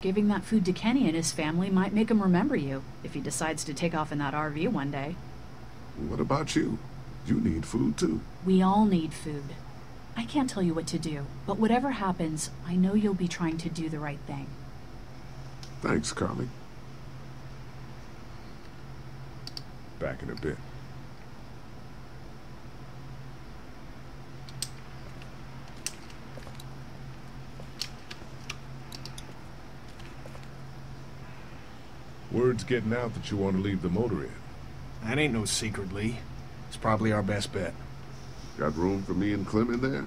Giving that food to Kenny and his family might make him remember you, if he decides to take off in that RV one day. What about you? You need food too. We all need food. I can't tell you what to do, but whatever happens, I know you'll be trying to do the right thing. Thanks, Carly. Back in a bit. Word's getting out that you want to leave the motor in. That ain't no secret, Lee. It's probably our best bet. Got room for me and Clem in there?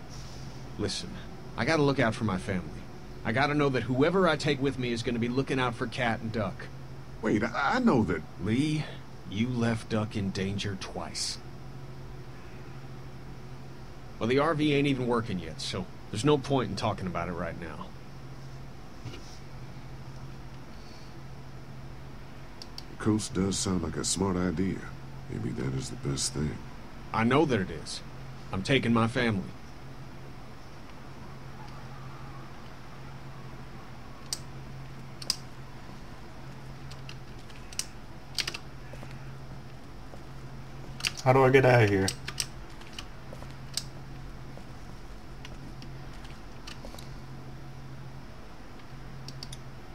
Listen, I gotta look out for my family. I gotta know that whoever I take with me is gonna be looking out for Cat and Duck. Wait, I know that... Lee, you left Duck in danger twice. Well, the RV ain't even working yet, so there's no point in talking about it right now. The coast does sound like a smart idea. Maybe that is the best thing. I know that it is. I'm taking my family. How do I get out of here?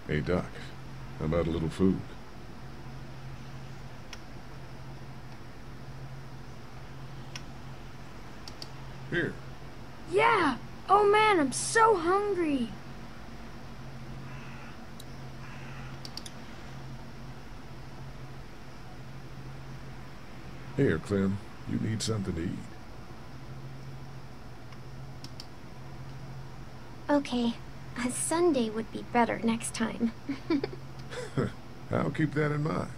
Hey, Doc. How about a little food? Here. Yeah! Oh man, I'm so hungry! Here, Clem. You need something to eat. Okay. A Sunday would be better next time. I'll keep that in mind.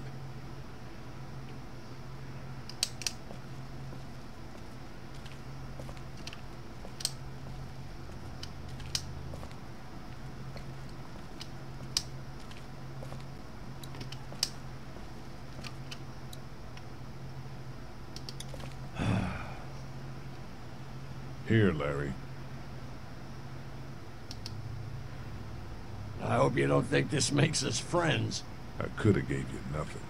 Here, Larry. I hope you don't think this makes us friends. I could have gave you nothing.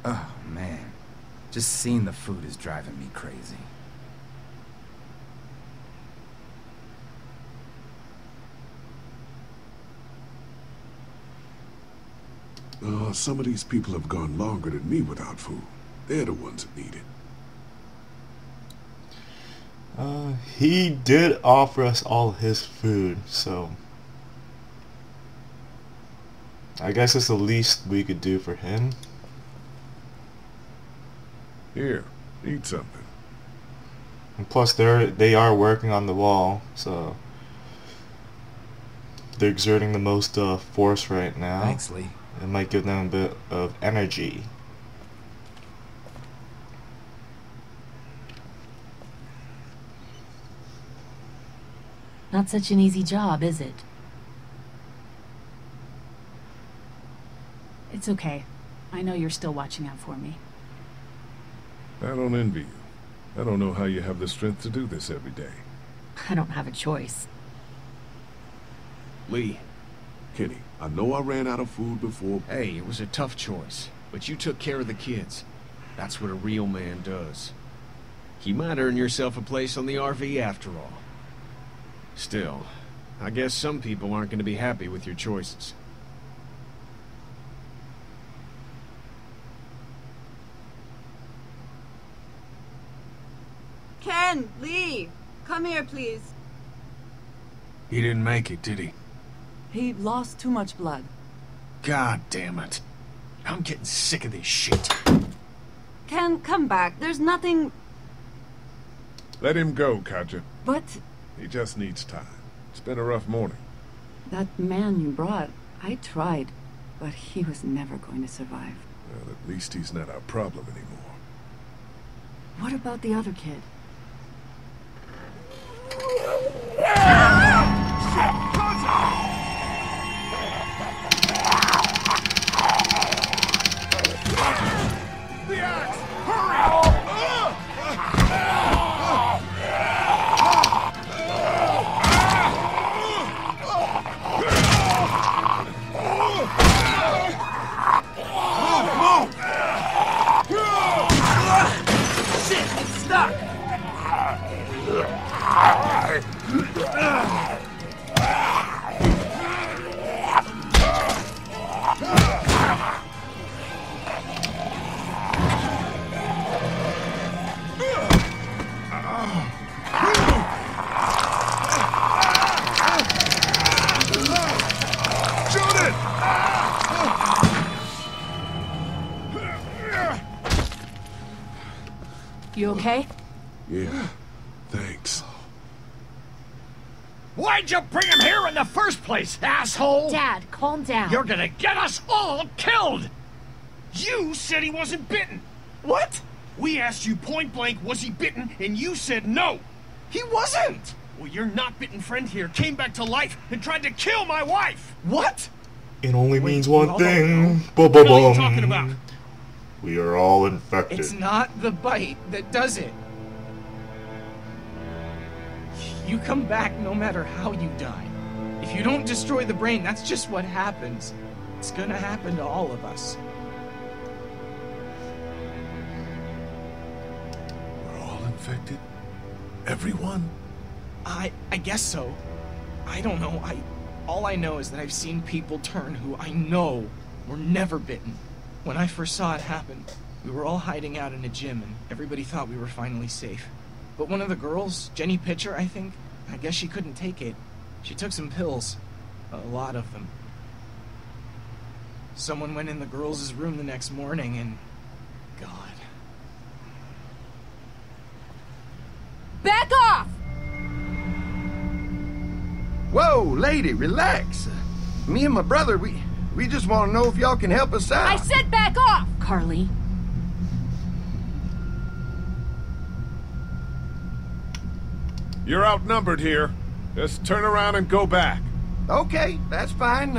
Oh, man. Just seeing the food is driving me crazy. Some of these people have gone longer than me without food. They're the ones that need it. He did offer us all his food, so I guess it's the least we could do for him. Here, eat something. And plus, they are working on the wall, so they're exerting the most force right now. Thanks, Lee. It might give them a bit of energy. Not such an easy job, is it? It's okay. I know you're still watching out for me. I don't envy you. I don't know how you have the strength to do this every day. I don't have a choice. Lee. Kenny, I know I ran out of food before. Hey, it was a tough choice, but you took care of the kids. That's what a real man does. You might earn yourself a place on the RV after all. Still, I guess some people aren't going to be happy with your choices. Ken, Lee, come here, please. He didn't make it, did he? He lost too much blood. God damn it. I'm getting sick of this shit. Ken, come back. There's nothing... Let him go, Katja. But... He just needs time. It's been a rough morning. that man you brought, I tried, but he was never going to survive. Well, at least he's not our problem anymore. What about the other kid? You okay? Yeah, thanks. Why'd you bring him here in the first place, asshole? Dad, calm down. You're gonna get us all killed! You said he wasn't bitten! What? We asked you point blank, was he bitten, and you said no! He wasn't! Well, your not bitten friend here came back to life and tried to kill my wife! What? It only Wait, means one hold on, thing. no. Boom, What boom, are you boom. talking about? We are all infected. It's not the bite that does it. You come back no matter how you die. If you don't destroy the brain, that's just what happens. It's gonna happen to all of us. We're all infected? Everyone? I guess so. I don't know. All I know is that I've seen people turn who I know were never bitten. When I first saw it happen, we were all hiding out in a gym and everybody thought we were finally safe. But one of the girls, Jenny Pitcher, I think, I guess she couldn't take it. She took some pills. A lot of them. Someone went in the girls' room the next morning and... God. Back off! Whoa, lady, relax. Me and my brother, we just want to know if y'all can help us out. I said back off! Carly. You're outnumbered here. Just turn around and go back. Okay, that's fine.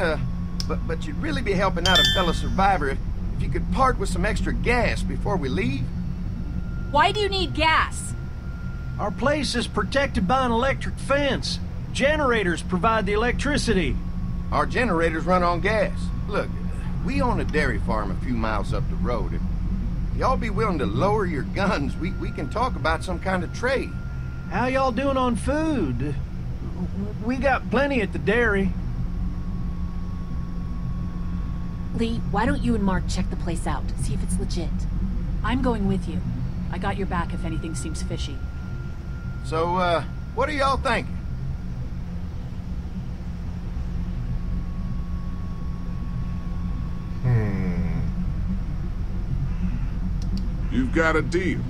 But you'd really be helping out a fellow survivor if you could part with some extra gas before we leave. Why do you need gas? Our place is protected by an electric fence. Generators provide the electricity. Our generators run on gas. Look, we own a dairy farm a few miles up the road. If y'all be willing to lower your guns, we can talk about some kind of trade. How y'all doing on food? We got plenty at the dairy. Lee, why don't you and Mark check the place out, see if it's legit? I'm going with you. I got your back if anything seems fishy. So, what are y'all thinking? You've got a deal.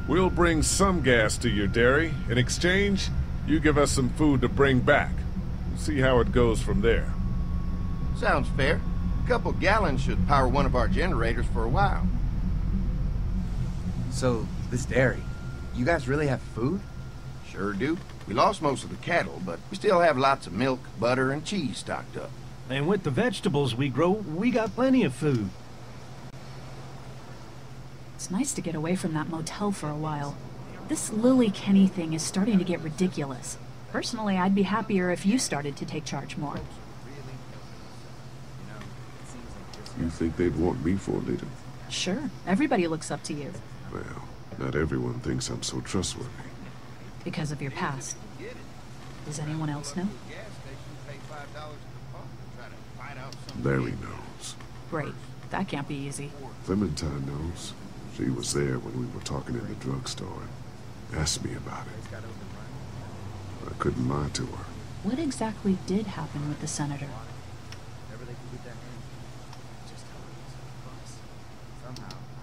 We'll bring some gas to your dairy. In exchange, you give us some food to bring back. We'll see how it goes from there. Sounds fair. A couple gallons should power one of our generators for a while. So, this dairy, you guys really have food? Sure do. We lost most of the cattle, but we still have lots of milk, butter, and cheese stocked up. And with the vegetables we grow, we got plenty of food. It's nice to get away from that motel for a while. This Lily Kenny thing is starting to get ridiculous. Personally, I'd be happier if you started to take charge more. You think they'd want me for a leader? Sure, everybody looks up to you. Well, not everyone thinks I'm so trustworthy. Because of your past. Does anyone else know? Larry knows. Great. That can't be easy. Clementine knows. She was there when we were talking in the drugstore and asked me about it. I couldn't lie to her. What exactly did happen with the senator?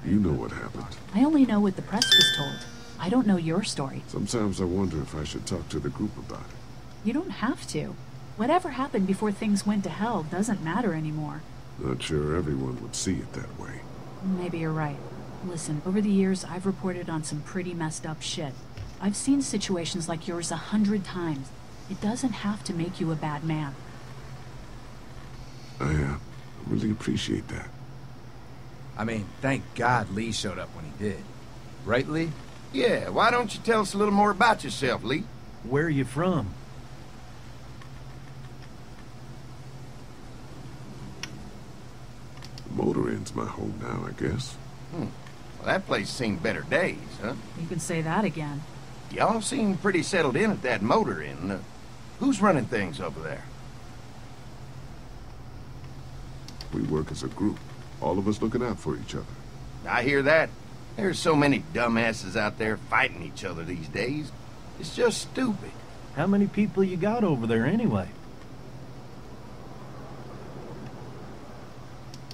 You know what happened. I only know what the press was told. I don't know your story. Sometimes I wonder if I should talk to the group about it. You don't have to. Whatever happened before things went to hell doesn't matter anymore. Not sure everyone would see it that way. Maybe you're right. Listen, over the years, I've reported on some pretty messed up shit. I've seen situations like yours 100 times. It doesn't have to make you a bad man. I really appreciate that. I mean, thank God Lee showed up when he did. Right, Lee? Yeah, why don't you tell us a little more about yourself, Lee? Where are you from? Motor Inn's my home now, I guess. Well, that place seen better days, huh? You can say that again. Y'all seem pretty settled in at that motor inn. Who's running things over there? We work as a group. All of us looking out for each other. I hear that. There's so many dumbasses out there fighting each other these days. It's just stupid. How many people you got over there anyway?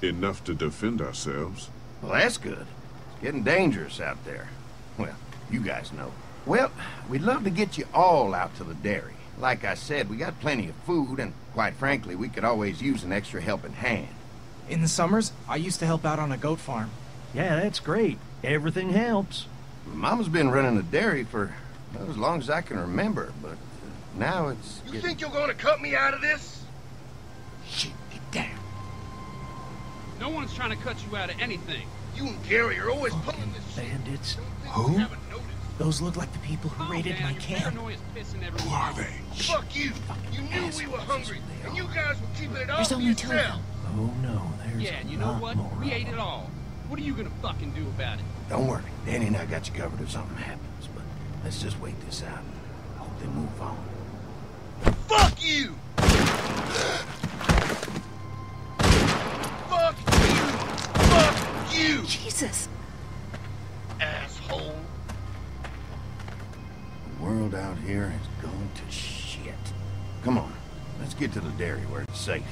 Enough to defend ourselves. Well, that's good. It's getting dangerous out there. Well, you guys know. Well, we'd love to get you all out to the dairy. Like I said, we got plenty of food, and quite frankly, we could always use an extra helping hand. In the summers, I used to help out on a goat farm. Yeah, that's great. Everything helps. Mama's been running the dairy for well, as long as I can remember, but now it's... You think you're gonna cut me out of this? Shit, get down. No one's trying to cut you out of anything. You and Gary are always pulling this shit. Bandits. Who? Those look like the people who raided my camp. Who are they? Fuck you! You knew we were hungry, and you guys were keeping it all There's to only two of yourself. them. Oh no, there's Yeah, and you know what? We ate it all. What are you gonna fucking do about it? Don't worry, Danny and I got you covered if something happens, but let's just wait this out and hope they move on. Fuck you! Fuck you! Fuck you! Jesus. Asshole. The world out here is going to shit. Come on, let's get to the dairy where it's safe.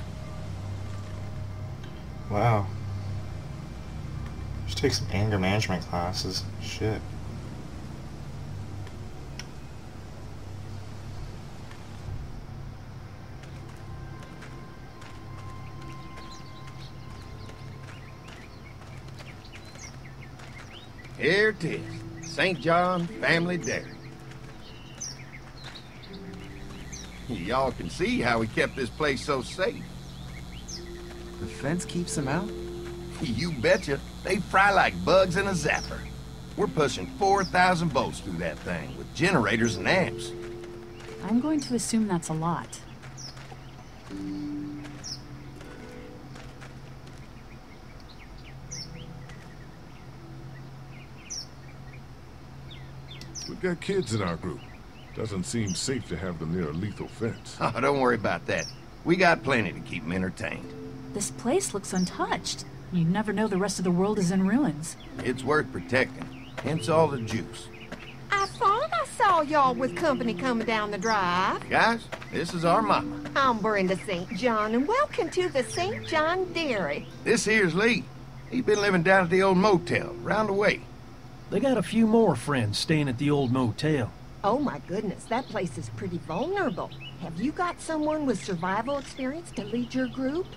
Wow. Just take some anger management classes. Shit. Here it is, St. John Family Dairy. Y'all can see how we kept this place so safe. The fence keeps them out? You betcha. They fry like bugs in a zapper. We're pushing 4,000 volts through that thing with generators and amps. I'm going to assume that's a lot. We've got kids in our group. Doesn't seem safe to have them near a lethal fence. Oh, don't worry about that. We got plenty to keep them entertained. This place looks untouched. You never know the rest of the world is in ruins. It's worth protecting, hence all the juice. I thought I saw y'all with company coming down the drive. Guys, this is our mama. I'm Brenda St. John, and welcome to the St. John Dairy. This here's Lee. He's been living down at the old motel, round the way. They got a few more friends staying at the old motel. Oh my goodness, that place is pretty vulnerable. Have you got someone with survival experience to lead your group?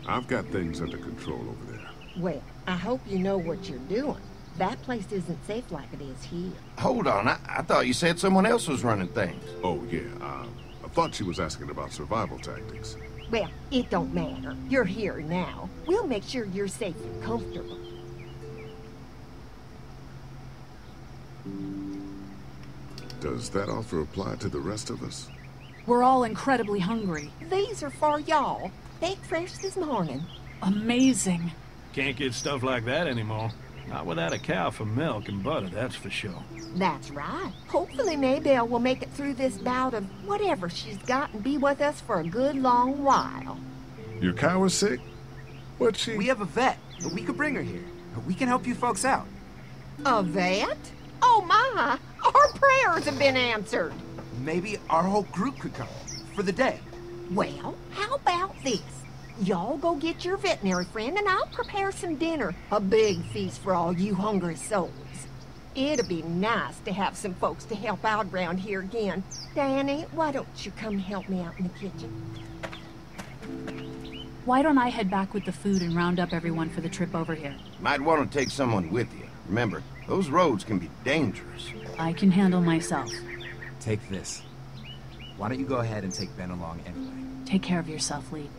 I've got things under control over there. Well, I hope you know what you're doing. That place isn't safe like it is here. Hold on, I thought you said someone else was running things. Oh, yeah, I thought she was asking about survival tactics. Well, it don't matter. You're here now. We'll make sure you're safe and comfortable. Does that offer apply to the rest of us? We're all incredibly hungry. These are for y'all. Baked fresh this morning. Amazing. Can't get stuff like that anymore. Not without a cow for milk and butter, that's for sure. That's right. Hopefully Maybelle will make it through this bout of whatever she's got and be with us for a good long while. Your cow is sick? What's she... We have a vet. We could bring her here. We can help you folks out. A vet? Oh my! Our prayers have been answered. Maybe our whole group could come. For the day. Well, how about this? Y'all go get your veterinary friend and I'll prepare some dinner. A big feast for all you hungry souls. It'd be nice to have some folks to help out around here again. Danny, why don't you come help me out in the kitchen? Why don't I head back with the food and round up everyone for the trip over here? Might want to take someone with you. Remember, those roads can be dangerous. I can handle myself. Take this. Why don't you go ahead and take Ben along anyway? Take care of yourself, Lee.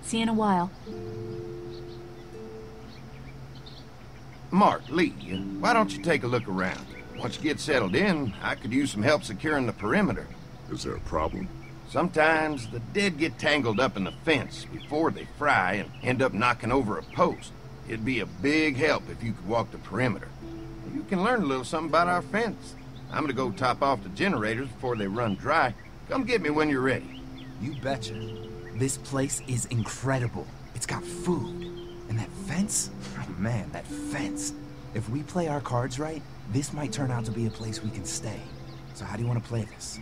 See you in a while. Mark, Lee, why don't you take a look around? Once you get settled in, I could use some help securing the perimeter. Is there a problem? Sometimes the dead get tangled up in the fence before they fry and end up knocking over a post. it'd be a big help if you could walk the perimeter. You can learn a little something about our fence. I'm gonna go top off the generators before they run dry. Come get me when you're ready. You betcha. This place is incredible. It's got food. And that fence? Oh man, that fence. If we play our cards right, this might turn out to be a place we can stay. So how do you want to play this?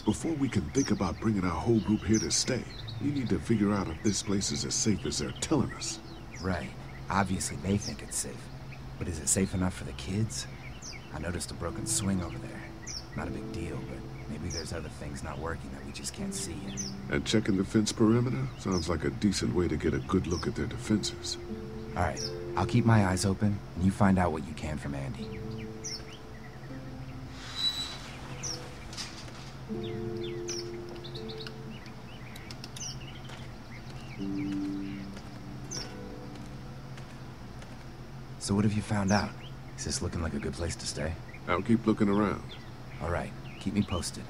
Before we can think about bringing our whole group here to stay, we need to figure out if this place is as safe as they're telling us. Right. Obviously they think it's safe. But is it safe enough for the kids? I noticed a broken swing over there. Not a big deal, but maybe there's other things not working that we just can't see yet. And checking the fence perimeter sounds like a decent way to get a good look at their defenses. Alright, I'll keep my eyes open, and you find out what you can from Andy. So what have you found out? Is this looking like a good place to stay? I'll keep looking around. All right, keep me posted.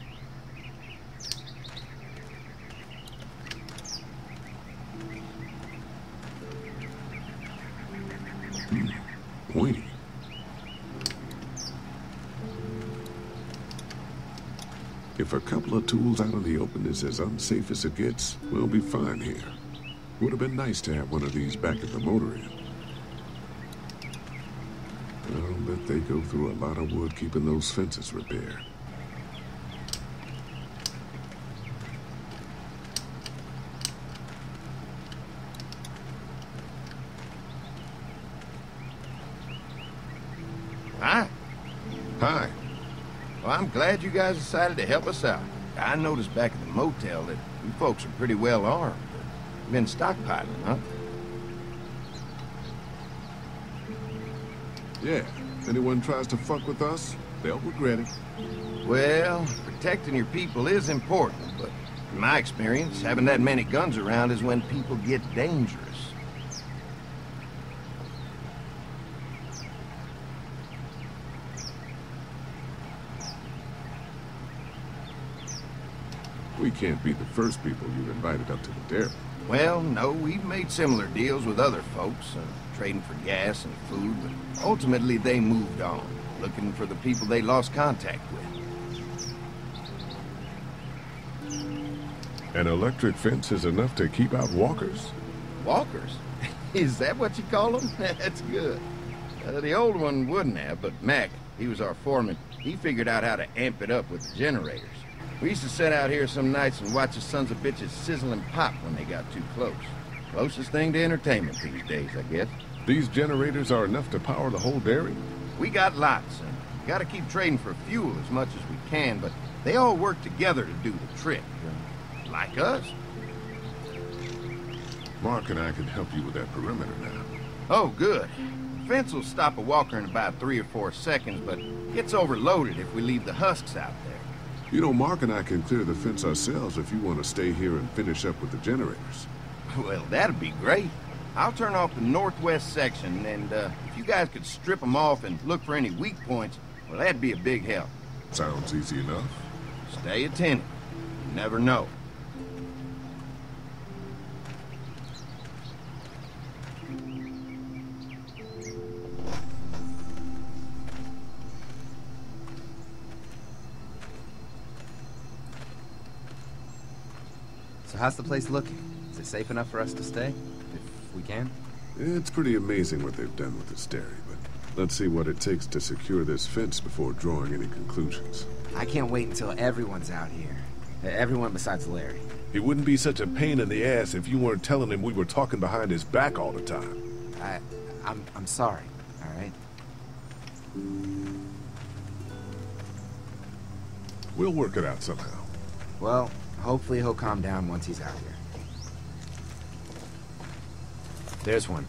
Wait. If a couple of tools out in the open is as unsafe as it gets, we'll be fine here. Would have been nice to have one of these back at the motor inn. I'll bet they go through a lot of wood keeping those fences repaired. Hi. Hi. Well, I'm glad you guys decided to help us out. I noticed back at the motel that you folks are pretty well armed. You've been stockpiling, huh? Yeah, if anyone tries to fuck with us, they'll regret it. Well, protecting your people is important, but in my experience, having that many guns around is when people get dangerous. We can't be the first people you've invited up to the dairy. Well, no, we've made similar deals with other folks, trading for gas and food, but ultimately they moved on, looking for the people they lost contact with. An electric fence is enough to keep out walkers? Walkers? Is that what you call them? That's good. The old one wouldn't have, but Mac, he was our foreman, he figured out how to amp it up with the generators. We used to sit out here some nights and watch the sons of bitches sizzle and pop when they got too close. Closest thing to entertainment these days, I guess. These generators are enough to power the whole dairy? We got lots, and we gotta keep trading for fuel as much as we can, but they all work together to do the trick. Like us. Mark and I can help you with that perimeter now. Oh, good. The fence will stop a walker in about 3 or 4 seconds, but gets overloaded if we leave the husks out there. You know, Mark and I can clear the fence ourselves if you want to stay here and finish up with the generators. Well, that'd be great. I'll turn off the northwest section, and if you guys could strip them off and look for any weak points, well, that'd be a big help. Sounds easy enough. Stay attentive. You never know. So how's the place looking? Is it safe enough for us to stay? If we can? It's pretty amazing what they've done with this dairy, but let's see what it takes to secure this fence before drawing any conclusions. I can't wait until everyone's out here. Everyone besides Larry. He wouldn't be such a pain in the ass if you weren't telling him we were talking behind his back all the time. I'm sorry, all right? We'll work it out somehow. Well, hopefully he'll calm down once he's out here. There's one.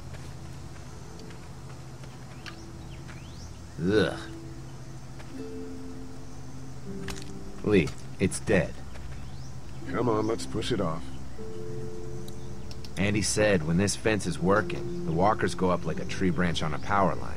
Ugh. Lee, it's dead. Come on, let's push it off. Andy said when this fence is working, the walkers go up like a tree branch on a power line.